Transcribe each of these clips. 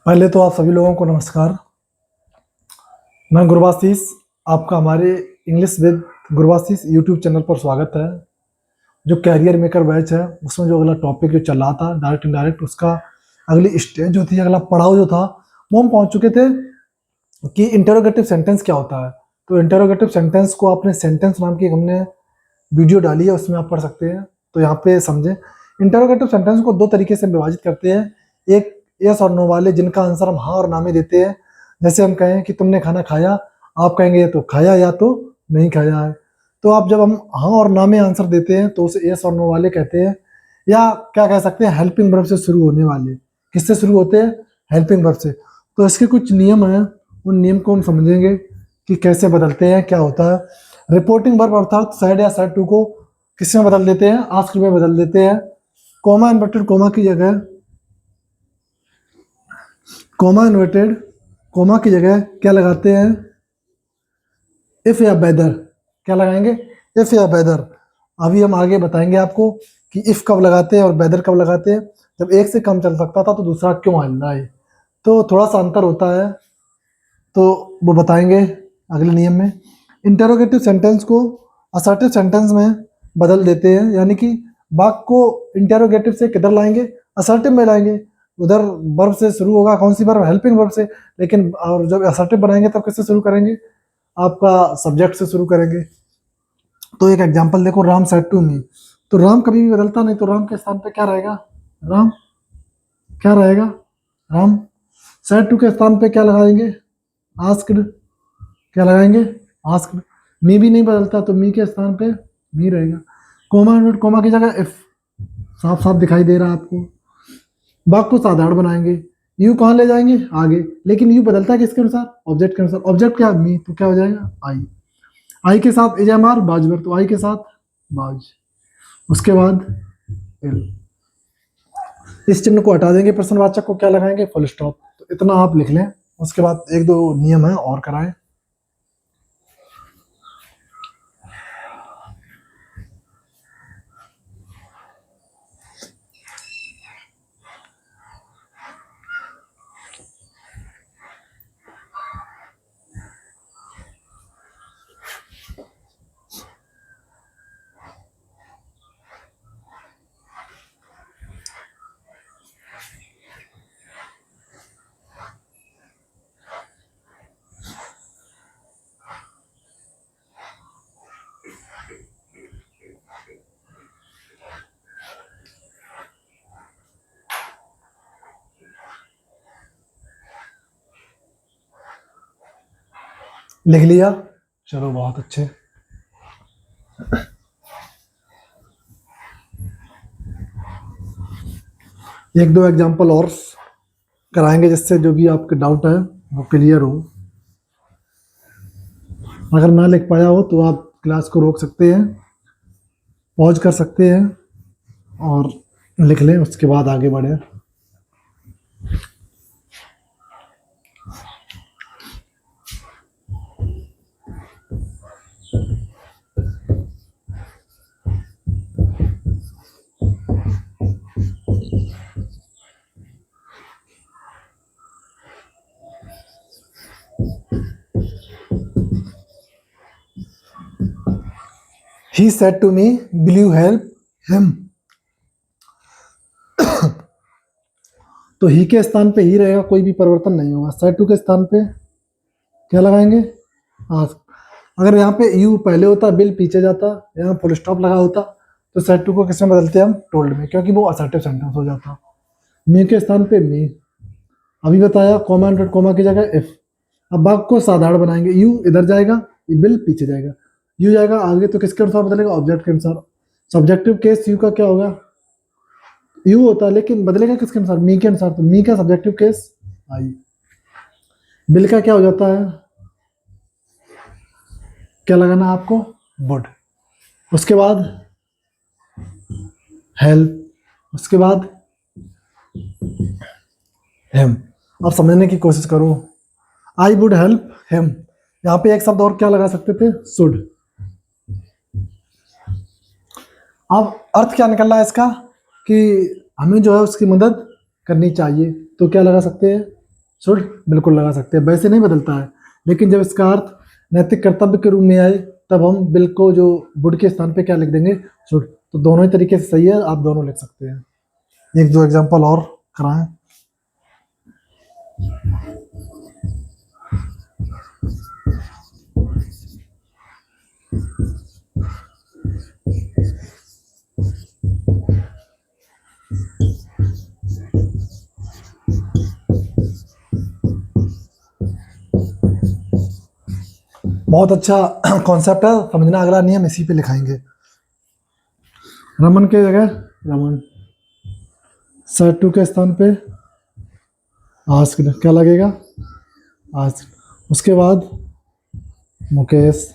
पहले तो आप सभी लोगों को नमस्कार। मैं गुरबाशीष, आपका हमारे इंग्लिश विद गुरबाशीष यूट्यूब चैनल पर स्वागत है। जो कैरियर मेकर बैच है उसमें जो अगला टॉपिक जो चल रहा था डायरेक्ट इनडायरेक्ट, उसका अगली स्टेज जो थी, अगला पड़ाव जो था, वो हम पहुंच चुके थे कि इंटरोगेटिव सेंटेंस क्या होता है। तो इंटरोगेटिव सेंटेंस को आपने सेंटेंस नाम की हमने वीडियो डाली है, उसमें आप पढ़ सकते हैं। तो यहाँ पे समझें, इंटरोगेटिव सेंटेंस को दो तरीके से विभाजित करते हैं। एक यस और नो वाले, जिनका आंसर हम हाँ और ना में देते हैं। जैसे हम कहें कि तुमने खाना खाया, आप कहेंगे या तो खाया या तो नहीं खाया है। तो आप जब हम हाँ और ना में आंसर देते हैं तो उसे यस और नो वाले कहते हैं। या क्या कह सकते हैं, हेल्पिंग वर्ब से शुरू होने वाले। किससे शुरू होते हैं? हेल्पिंग वर्ब से। तो इसके कुछ नियम हैं, उन नियम को हम समझेंगे कि कैसे बदलते हैं, क्या होता है। रिपोर्टिंग वर्ब अर्थात सैड या सैड टू को किस में बदल देते हैं? आस्क में बदल देते हैं। कॉमा इन्वर्टेड कॉमा की जगह क्या लगाते हैं? इफ या वेदर। क्या लगाएंगे? इफ या वेदर। अभी हम आगे बताएंगे आपको कि इफ कब लगाते हैं और वेदर कब लगाते हैं। जब एक से कम चल सकता था तो दूसरा क्यों आ रहा है, तो थोड़ा सा अंतर होता है, तो वो बताएंगे अगले नियम में। इंटरोगेटिव सेंटेंस को असर्टिव सेंटेंस में बदल देते हैं, यानी कि वाक्य को इंटरोगेटिव से किधर लाएंगे? असर्टिव में लाएंगे। उधर वर्ब से शुरू होगा, कौन सी वर्ब? हेल्पिंग वर्ब से। लेकिन और जब असर्टिव बनाएंगे तब किससे शुरू करेंगे? आपका सब्जेक्ट से शुरू करेंगे। तो एक एग्जांपल देखो, राम सेड टू मी। तो राम कभी भी बदलता नहीं, तो राम के स्थान पे क्या रहेगा? राम क्या रहेगा? राम। सेड टू के स्थान पे क्या लगाएंगे? आस्क्ड। क्या लगाएंगे? आस्क्ड। मी भी नहीं बदलता, तो मी के स्थान पे मी रहेगा। कोमा नोट, कोमा की जगह इफ। साफ साफ दिखाई दे रहा है आपको। वाक्य को साधारण बनाएंगे। यू कहाँ ले जाएंगे? आगे। लेकिन यू बदलता है किसके अनुसार? ऑब्जेक्ट के अनुसार। ऑब्जेक्ट क्या? मी, तो क्या हो जाएगा? आई। आई के साथ इज एम आर बाजवर, तो आई के साथ बाज। उसके बाद एल। इस चिन्ह को हटा देंगे, प्रश्नवाचक को क्या लगाएंगे? Full stop. तो इतना आप लिख लें। उसके बाद एक दो नियम है और कराएं। लिख लिया? चलो बहुत अच्छे। एक दो एग्जांपल और कराएंगे जिससे जो भी आपके डाउट है वो क्लियर हो। अगर ना लिख पाया हो तो आप क्लास को रोक सकते हैं, पॉज कर सकते हैं और लिख लें, उसके बाद आगे बढ़े। He said to me, will you help him? तो ही के स्थान पे ही रहेगा, कोई भी परिवर्तन नहीं होगा। सेड टू के स्थान पे क्या लगाएंगे? आस्क। अगर यहाँ पे यू पहले होता, बिल पीछे जाता, यहाँ फुल स्टॉप लगा होता, तो सेड टू को किसमें बदलते हैं हम? टोल्ड में, क्योंकि वो असर्टिव सेंटेंस हो जाता। मी के स्थान पे मी, अभी बताया। कॉमा एंड कॉमा की जगह इफ। अब वाक्य को साधारण बनाएंगे। यू इधर जाएगा, बिल पीछे जाएगा। यू जाएगा आगे, तो किसके अनुसार बदलेगा? ऑब्जेक्ट के अनुसार। सब्जेक्टिव केस यू का क्या होगा? यू होता, लेकिन बदलेगा किसके अनुसार? मी के अनुसार। तो मी का सब्जेक्टिव केस आई। बिल का क्या हो जाता है? क्या लगाना है आपको? वुड। उसके बाद हेल्प। उसके बाद हिम। अब समझने की कोशिश करो। आई वुड हेल्प हिम, यहाँ पे एक शब्द और क्या लगा सकते थे? शुड। अब अर्थ क्या निकल रहा है इसका? कि हमें जो है उसकी मदद करनी चाहिए, तो क्या लगा सकते हैं? शुड बिल्कुल लगा सकते हैं, वैसे नहीं बदलता है। लेकिन जब इसका अर्थ नैतिक कर्तव्य के रूप में आए तब हम बिल को जो वुड के स्थान पे क्या लिख देंगे, शुड। तो दोनों ही तरीके से सही है, आप दोनों लिख सकते हैं। एक दो एग्जांपल और कराएं। बहुत अच्छा कॉन्सेप्ट है, समझना। अगला नियम इसी पे लिखाएंगे। रमन के जगह रमन, सट्टू के स्थान पे आस्क्ड, क्या लगेगा, आस्क्ड। उसके बाद मुकेश,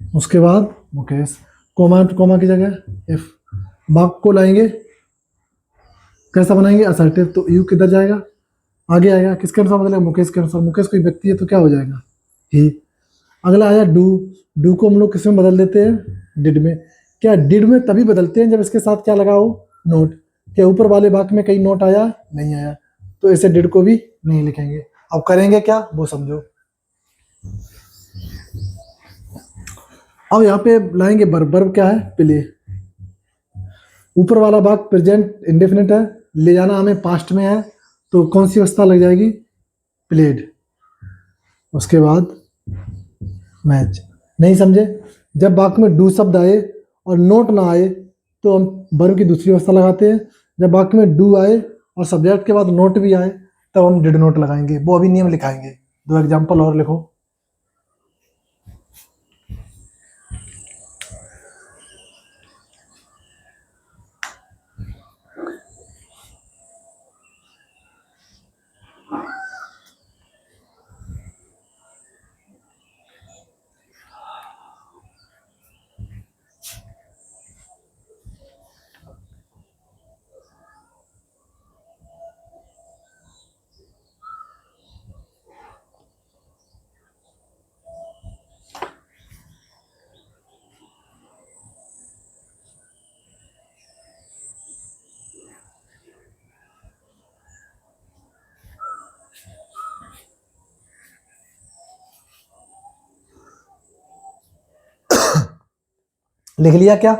उसके बाद मुकेश, कोमा कोमा की जगह इफ। वाक्य को लाएंगे, कैसा बनाएंगे, असर्टिव। तो यू किधर जाएगा, आगे आएगा। किसके अनुसार बदलेगा, मुकेश के अनुसार। मुकेश कोई व्यक्ति है तो क्या हो जाएगा, ही। अगला आया डू। डू को हम लोग किस में बदल देते हैं, डिड में। क्या डिड में तभी बदलते हैं जब इसके साथ क्या लगा हो, नोट। क्या ऊपर वाले वाक्य में कहीं नोट आया, नहीं आया, तो ऐसे डिड को भी नहीं लिखेंगे। अब करेंगे क्या वो समझो। अब यहाँ पे लाएंगे वर्ब। वर्ब क्या है, प्ले। ऊपर वाला वाक्य प्रेजेंट इंडेफिनिट है, ले जाना हमें पास्ट में है, तो कौन सी अवस्था लग जाएगी, प्लेड। उसके बाद मैच। नहीं समझे, जब वाक्य में डू शब्द आए और नोट ना आए तो हम वर्ब की दूसरी अवस्था लगाते हैं। जब वाक्य में डू आए और सब्जेक्ट के बाद नोट भी आए तब हम डिड नोट लगाएंगे। वो अभी नियम लिखाएंगे। दो एग्जाम्पल और लिखो। लिख लिया क्या,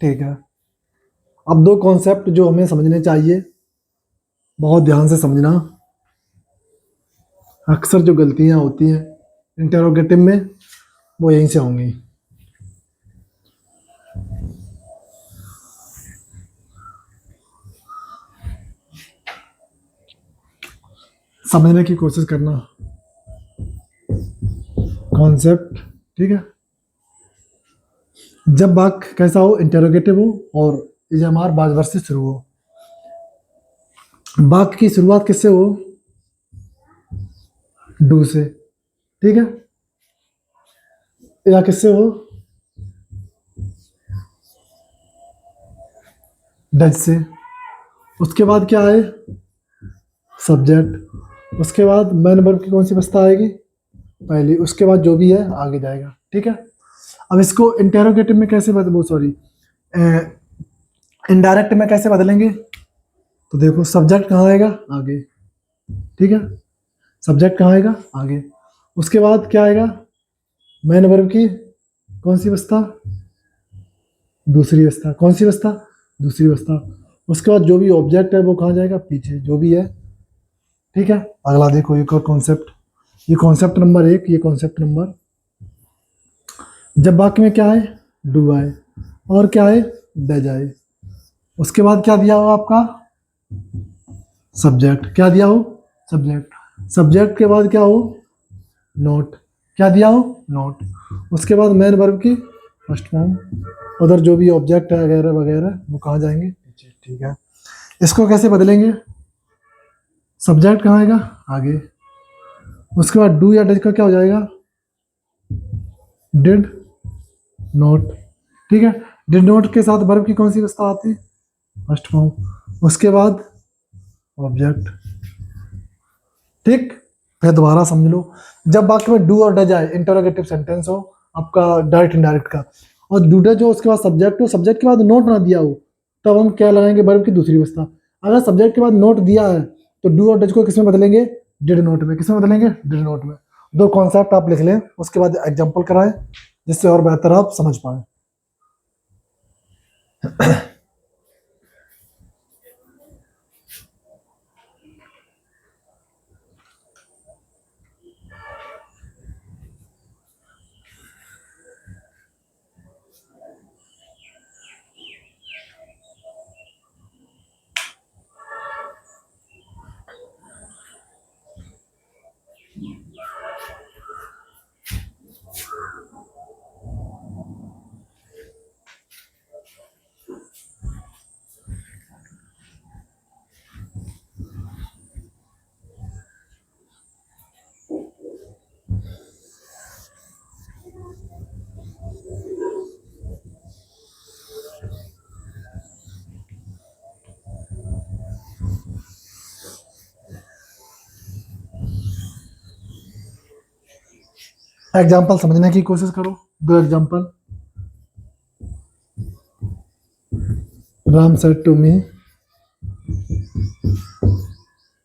ठीक है। अब दो कॉन्सेप्ट जो हमें समझने चाहिए, बहुत ध्यान से समझना। अक्सर जो गलतियां होती हैं इंटरोगेटिव में वो यहीं से होंगी। समझने की कोशिश करना कॉन्सेप्ट, ठीक है। जब वाक्य कैसा हो, इंटरोगेटिव हो और इजामार बाजवर से शुरू हो। वाक्य की शुरुआत किससे हो, डू से, ठीक है, या किससे हो, डज से। उसके बाद क्या है, सब्जेक्ट। उसके बाद मैन वर्ब की कौन सी अवस्था आएगी, पहली। उसके बाद जो भी है आगे जाएगा, ठीक है। अब इसको इंटेरोगेटिव में कैसे बदलो, सॉरी इनडायरेक्ट में कैसे बदलेंगे, तो देखो सब्जेक्ट कहाँ आएगा, आगे, ठीक है। सब्जेक्ट कहाँ आएगा, आगे। उसके बाद क्या आएगा, मैन वर्ब की कौन सी अवस्था, दूसरी अवस्था। कौन सी अवस्था, दूसरी अवस्था। उसके बाद जो भी ऑब्जेक्ट है वो कहाँ जाएगा, पीछे, जो भी है, ठीक है। अगला देखो एक और कॉन्सेप्ट, ये कॉन्सेप्ट नंबर 1, ये कॉन्सेप्ट नंबर। जब वाक्य में क्या है, डू आए और क्या है, डज आए। उसके बाद क्या दिया हो आपका, सब्जेक्ट। क्या दिया हो, सब्जेक्ट। सब्जेक्ट के बाद क्या हो, नोट। क्या दिया हो, नोट। उसके बाद मैन वर्ब की फर्स्ट फॉर्म, उधर जो भी ऑब्जेक्ट है वगैरह वगैरह वो कहाँ जाएंगे, पीछे, ठीक है। इसको कैसे बदलेंगे, सब्जेक्ट कहाँ आएगा, आगे। उसके बाद डू या डज का क्या हो जाएगा, डिड नोट, ठीक है। डिड नोट के साथ वर्ब की कौन सी अवस्था आती है, फर्स्ट फॉर्म। उसके बाद ऑब्जेक्ट, ठीक। फिर दोबारा समझ लो, जब वाक्य में डू और डज आए, इंटरोगेटिव सेंटेंस हो आपका, डायरेक्ट इनडायरेक्ट का, और डू डज हो, उसके बाद सब्जेक्ट हो, सब्जेक्ट के बाद नोट ना दिया हो, तब हम क्या लगाएंगे, वर्ब की दूसरी अवस्था। अगर सब्जेक्ट के बाद नोट दिया है तो डू और डज को किसमें बदलेंगे, डिड नोट में। किसमें बदलेंगे? डिड नोट में। दो कॉन्सेप्ट आप लिख लें, उसके बाद एग्जाम्पल कराएं, जिससे और बेहतर आप समझ पाए। एग्जाम्पल समझने की कोशिश करो। दो example. Ram said to me,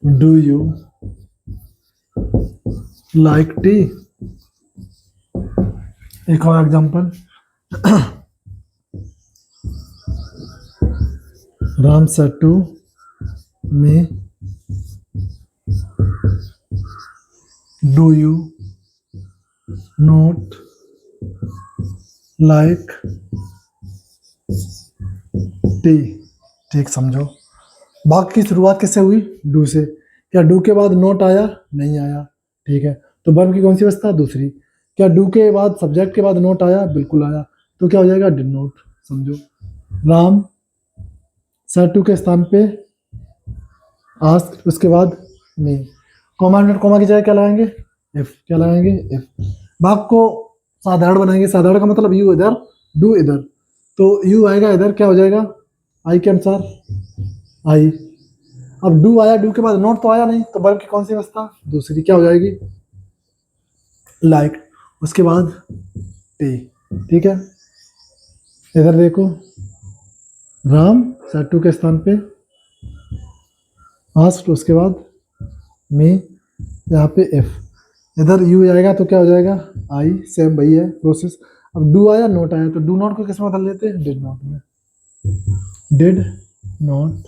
do you like tea? एक और example. Ram said to me, do you not like tea? ठीक समझो। वाक्य की शुरुआत किससे हुई? डू से। क्या डू के बाद नोट आया? नहीं आया। ठीक है, तो वर्ब की कौन सी अवस्था? दूसरी। क्या डू के बाद सब्जेक्ट के बाद नोट आया? बिल्कुल आया। तो क्या हो जाएगा? Did note. समझो। राम सेड टू के स्थान पे आस्क, उसके बाद मी। कॉमा डॉट कॉमा की जगह क्या लगाएंगे? इफ। क्या लगाएंगे? इफ। वाक्य को साधारण बनाएंगे। साधारण का मतलब यू इधर, डू इधर, तो यू आएगा इधर, क्या हो जाएगा? आई के अनुसार आई। अब डू आया, डू के बाद नोट तो आया नहीं, तो वर्ब की कौन सी अवस्था? दूसरी। क्या हो जाएगी? लाइक। उसके बाद टी। ठीक है, इधर देखो, राम सेड टू के स्थान पे आस्क्ड, उसके बाद मी, यहाँ पे इफ। इधर यू आएगा तो क्या हो जाएगा? आई। सेम वही है प्रोसेस। अब डू आया, नोट आया, तो डू नॉट को किस में बदल देते हैं? डिड नॉट में। Did not.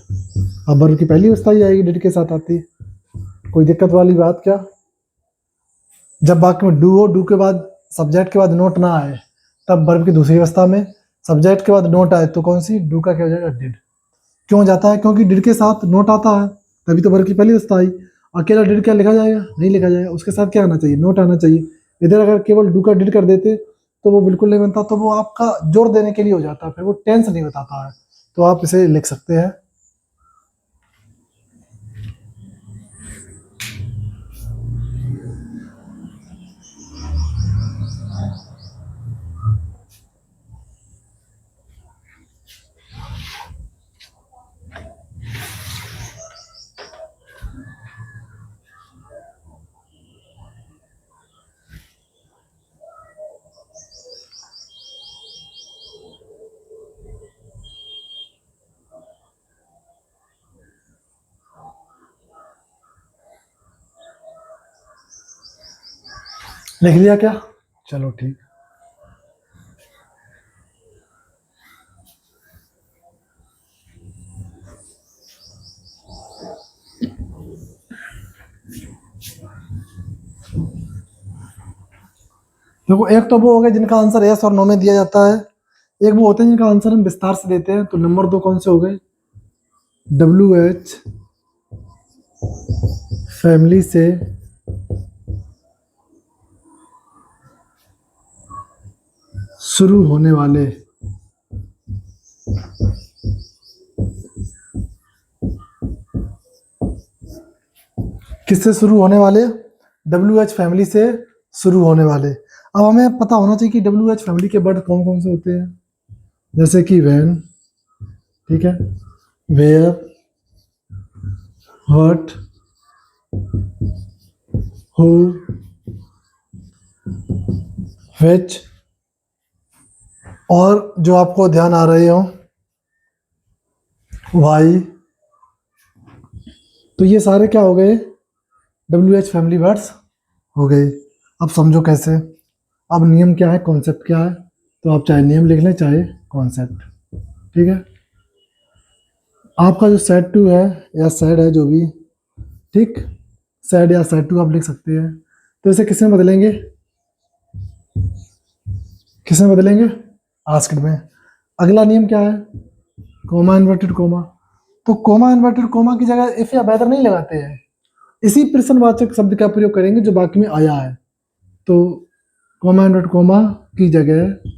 अब वर्ब की पहली अवस्था ही आएगी, डिड के साथ आती। कोई दिक्कत वाली बात क्या? जब वाक्य में डू हो, डू के बाद सब्जेक्ट के बाद नोट ना आए, तब वर्ब की दूसरी अवस्था में सब्जेक्ट के बाद नोट आए तो कौन सी? डू का क्या हो जाएगा? डिड। क्यों जाता है? क्योंकि डिड के साथ नोट आता है, तभी तो वर्ब की पहली अवस्था आई। अकेला डिड क्या लिखा जाएगा? नहीं लिखा जाएगा, उसके साथ क्या आना चाहिए? नोट आना चाहिए। इधर अगर केवल डू का डिड कर देते तो वो बिल्कुल नहीं बनता, तो वो आपका जोर देने के लिए हो जाता है, फिर वो टेंस नहीं बताता है। तो आप इसे लिख सकते हैं। लिख लिया क्या? चलो ठीक। देखो, एक तो वो हो गए जिनका आंसर यस और नो में दिया जाता है, एक वो होते हैं जिनका आंसर हम विस्तार से देते हैं। तो नंबर दो कौन से हो गए? WH फैमिली से शुरू होने वाले किससे शुरू होने वाले? WH फैमिली से शुरू होने वाले। अब हमें पता होना चाहिए कि WH फैमिली के वर्ड कौन कौन से होते हैं, जैसे कि वैन, ठीक है, वेयर, हर्ट, हु, व्हिच, और जो आपको ध्यान आ रहे हो, वाई। तो ये सारे क्या हो गए? WH फैमिली वर्ड्स हो गए। अब समझो कैसे। अब नियम क्या है, कॉन्सेप्ट क्या है, तो आप चाहे नियम लिख लें चाहे कॉन्सेप्ट। ठीक है, आपका जो सेट टू है या सेड है जो भी, ठीक, सेड या सेट टू आप लिख सकते हैं। तो इसे किस में बदलेंगे, किस में बदलेंगे, आस्क्ड में। अगला नियम क्या है, कोमा इन्वर्टेड कोमा। तो कोमा इन्वर्टेड कोमा की जगह इफ या वेदर नहीं लगाते हैं, इसी प्रश्नवाचक शब्द का प्रयोग करेंगे जो वाक्य में आया है। तो कोमा इन्वर्टेड कोमा की जगह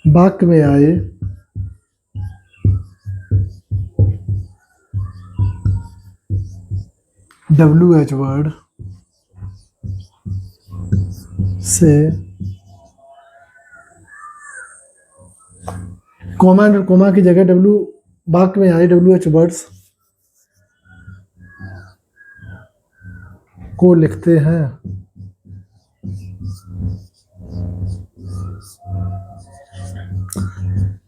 वाक्य में आए WH वर्ड से कोमा एंड कोमा की जगह वाक्य में आए WH वर्ड्स को लिखते हैं।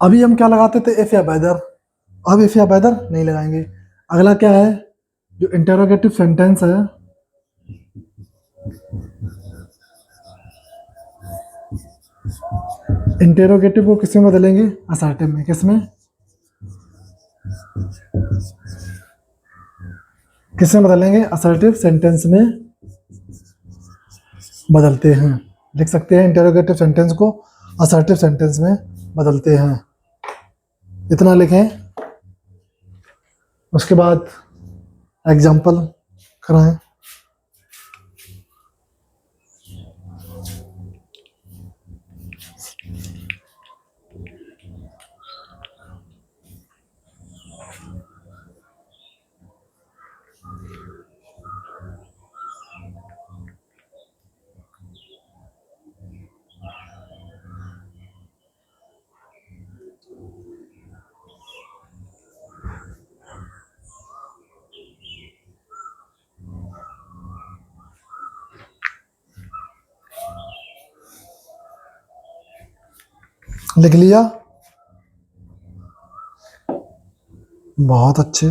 अभी हम क्या लगाते थे, इफ या वेदर। अब इफ या वेदर नहीं लगाएंगे। अगला क्या है, जो इंटरोगेटिव सेंटेंस है, इंटेरोगेटिव को किस में बदलेंगे, असर्टिव में। किस में, किस में बदलेंगे, असर्टिव सेंटेंस में बदलते हैं। लिख सकते हैं इंटेरोगेटिव सेंटेंस को असर्टिव सेंटेंस में बदलते हैं, इतना लिखें। उसके बाद एग्जाम्पल कराएं। लिख लिया, बहुत अच्छे।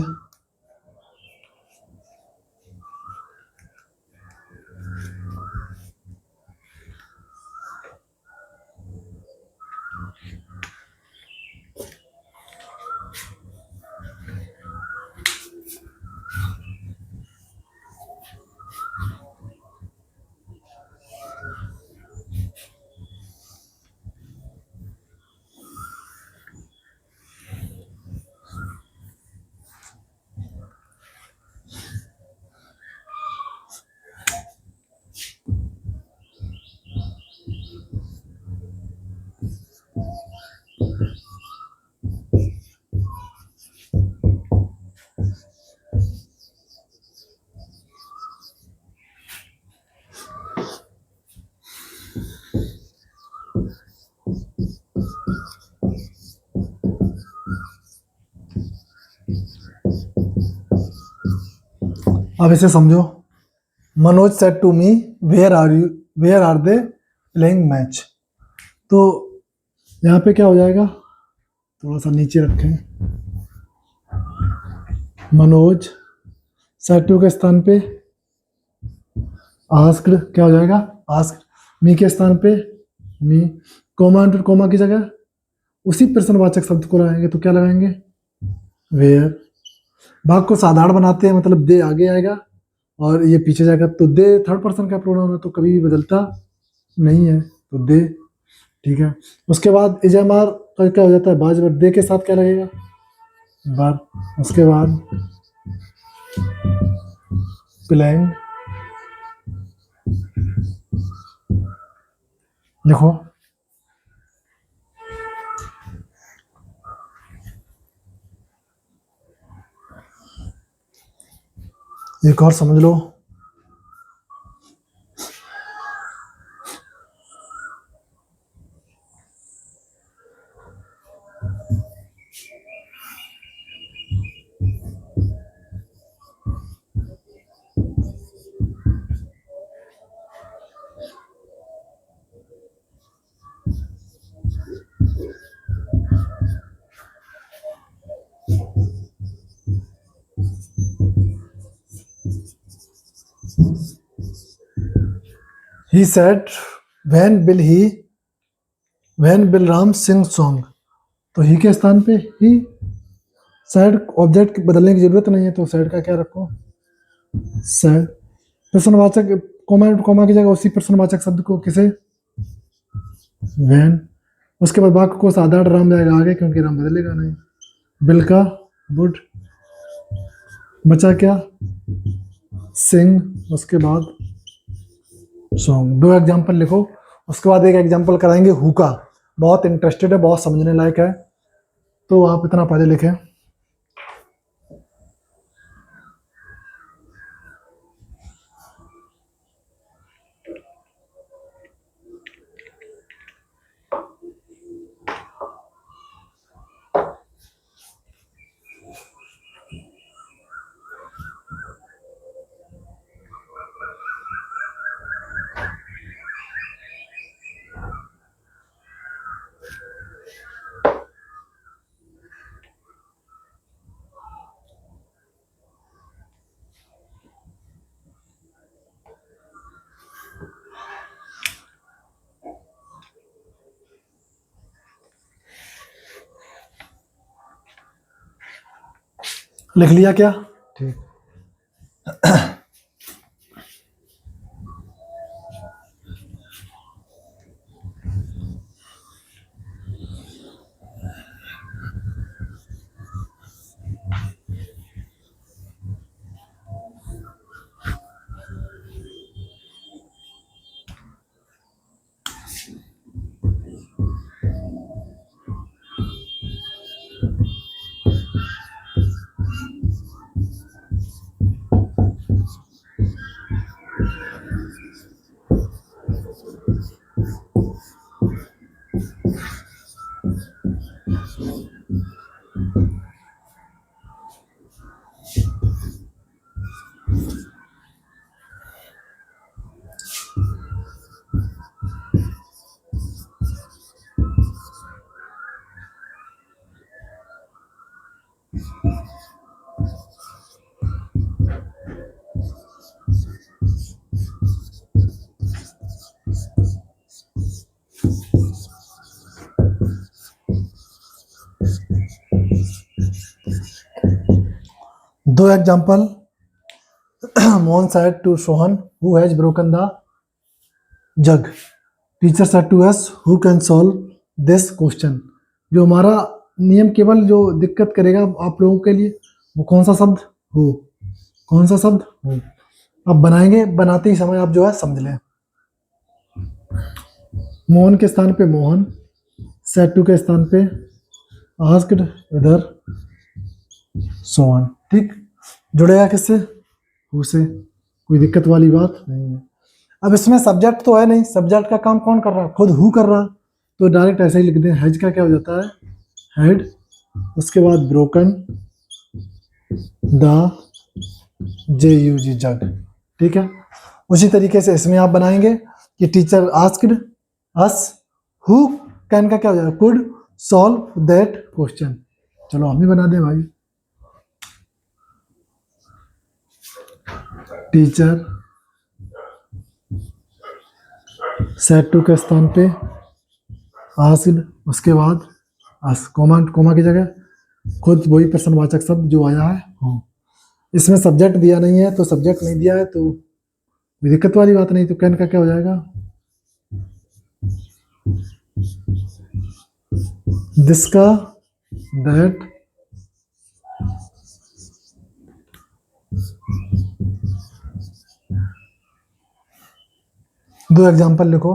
अब इसे समझो। Manoj said to me where are they playing match. तो यहाँ पे क्या हो जाएगा, थोड़ा सा नीचे रखें। मनोज सेड टू के स्थान पे आस्क्ड क्या हो जाएगा, आस्क्ड। मी के स्थान पे मी। कोमा एंड कोमा की जगह उसी प्रश्नवाचक शब्द को लगाएंगे, तो क्या लगाएंगे, वेयर। भाग को साधारण बनाते हैं, मतलब दे आगे आएगा और ये पीछे जाएगा। तो दे थर्ड पर्सन का प्रोनाउन है तो कभी भी बदलता नहीं है, तो दे। ठीक है, उसके बाद इजमार का क्या हो जाता है, बाज बार दे के साथ क्या लगेगा, बार। उसके बाद प्लेइंग लिखो। एक और समझ लो। He said when will Ram sing song. तो ही के स्थान पे ही, सैड ऑब्जेक्ट बदलने की जरूरत नहीं है, तो सैड का क्या रखो, सैड। प्रश्नवाचक कोमा की जगह उसी प्रश्नवाचक शब्द को किसे, वैन। उसके बाद वाक्य को साधारण राम जाएगा आगे, क्योंकि राम बदलेगा नहीं। बिल का वुड, बचा क्या, सिंग, उसके बाद सॉन्ग। दो एग्जाम्पल लिखो, उसके बाद एक एग्जाम्पल कराएंगे हु का, बहुत इंटरेस्टेड है, बहुत समझने लायक है, तो आप इतना पढ़े लिखे। लिख लिया क्या, ठीक। दो example, Mohan said to Sohan who has broken the jug, teacher said to us who can solve this question। जो हमारा नियम केवल जो दिक्कत करेगा आप लोगों के लिए, वो कौन सा शब्द, हो, कौन सा शब्द, हो। अब बनाएंगे, बनाते ही समय आप जो है समझ लें। मोहन के स्थान पे मोहन, said to के स्थान पे asked इधर सोहन, ठीक। जुड़ेगा किससे, हु से, कोई दिक्कत वाली बात नहीं है। अब इसमें सब्जेक्ट तो है नहीं, सब्जेक्ट का काम कौन कर रहा है, खुद हु कर रहा, तो डायरेक्ट ऐसे ही लिख दें, हैज का क्या हो जाता है, हैड, उसके बाद ब्रोकन द JUG जग, ठीक है। उसी तरीके से इसमें आप बनाएंगे कि teacher asked us who can का क्या हो जाएगा, कुड सॉल्व दैट क्वेश्चन। चलो हम ही बना दें भाई, टीचर सेड टू के स्थान पे आस्क्ड, उसके बाद अस, कोमा की जगह खुद वही प्रश्नवाचक शब्द जो आया है हो। इसमें सब्जेक्ट दिया नहीं है, तो सब्जेक्ट नहीं दिया है तो कोई दिक्कत वाली बात नहीं, तो कैन का क्या हो जाएगा, दिस का दैट, दो एग्जांपल लिखो।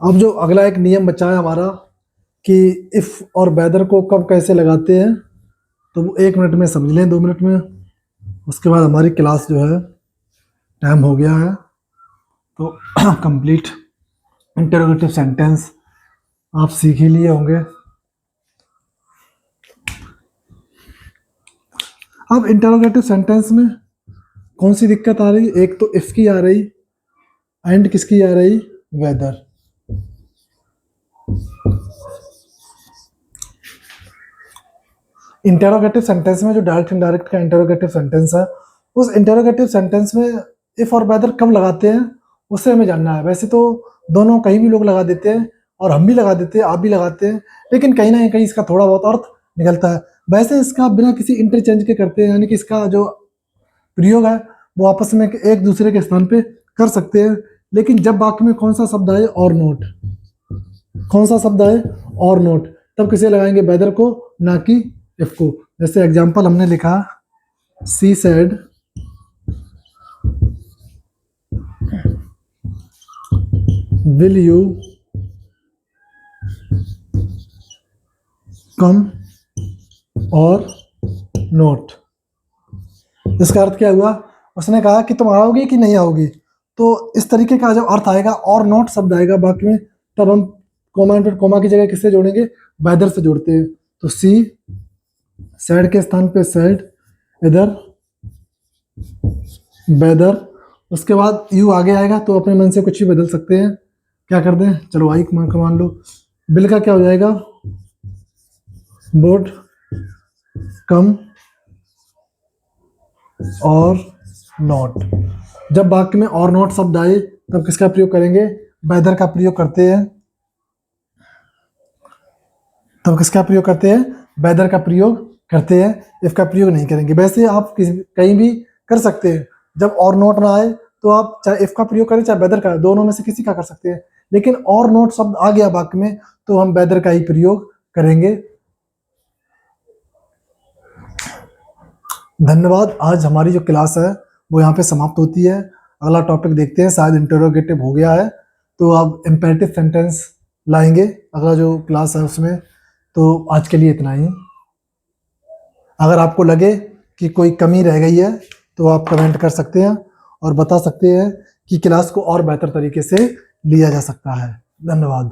अब जो अगला एक नियम बचा है हमारा कि इफ़ और वेदर को कब कैसे लगाते हैं, तो वो 1 मिनट में समझ लें, 2 मिनट में। उसके बाद हमारी क्लास जो है टाइम हो गया है। तो कंप्लीट इंटरोगेटिव सेंटेंस आप सीख ही लिए होंगे। अब इंटरोगेटिव सेंटेंस में कौन सी दिक्कत आ रही? एक तो इफ की आ रही, एंड किसकी आ रही? वेदर। इंटरोगेटिव सेंटेंस में जो डायरेक्ट इनडायरेक्ट का इंटरोगेटिव सेंटेंस है, उस इंटरोगेटिव सेंटेंस में इफ और वेदर कब लगाते हैं उससे हमें जानना है। वैसे तो दोनों कहीं भी लोग लगा देते हैं और हम भी लगा देते हैं, आप भी लगाते हैं, लेकिन कहीं ना कहीं इसका थोड़ा बहुत अर्थ निकलता है। वैसे इसका बिना किसी इंटरचेंज के करते हैं, यानी कि इसका जो प्रयोग है वो आपस में एक दूसरे के स्थान पे कर सकते हैं। लेकिन जब वाक्य में कौन सा शब्द आए? और नोट। कौन सा शब्द आए? और नोट, तब किसे लगाएंगे? वेदर को, ना कि इफ को। जैसे एग्जांपल हमने लिखा, she said will you come और नोट। इसका अर्थ क्या हुआ? उसने कहा कि तुम आओगी कि नहीं आओगी। तो इस तरीके का जब अर्थ आएगा, और नोट शब्द आएगा वाक्य में, तब हम कोमा फिर कोमा की जगह किससे जोड़ेंगे? वेदर से जोड़ते हैं। तो सी सैड के स्थान पे सैड, इधर वेदर। उसके बाद यू आगे आएगा तो अपने मन से कुछ भी बदल सकते हैं। क्या कर दें? चलो आई मान लो। बिल का क्या हो जाएगा? वुड कम और नॉट। जब वाक्य में और नॉट शब्द आए तब किसका प्रयोग करेंगे? वेदर का प्रयोग करते हैं। तब किसका प्रयोग करते हैं? वेदर का प्रयोग करते हैं, इफ का प्रयोग नहीं करेंगे। वैसे आप कहीं भी कर सकते हैं, जब और नॉट ना आए तो आप चाहे इफ का प्रयोग करें चाहे वेदर का, दोनों में से किसी का कर सकते हैं। लेकिन और नॉट शब्द आ गया वाक्य में तो हम वेदर का ही प्रयोग करेंगे। धन्यवाद। आज हमारी जो क्लास है वो यहाँ पे समाप्त होती है। अगला टॉपिक देखते हैं, शायद इंटरोगेटिव हो गया है तो अब इम्पेरेटिव सेंटेंस लाएंगे अगला जो क्लास है उसमें। तो आज के लिए इतना ही। अगर आपको लगे कि कोई कमी रह गई है तो आप कमेंट कर सकते हैं और बता सकते हैं कि क्लास को और बेहतर तरीके से लिया जा सकता है। धन्यवाद।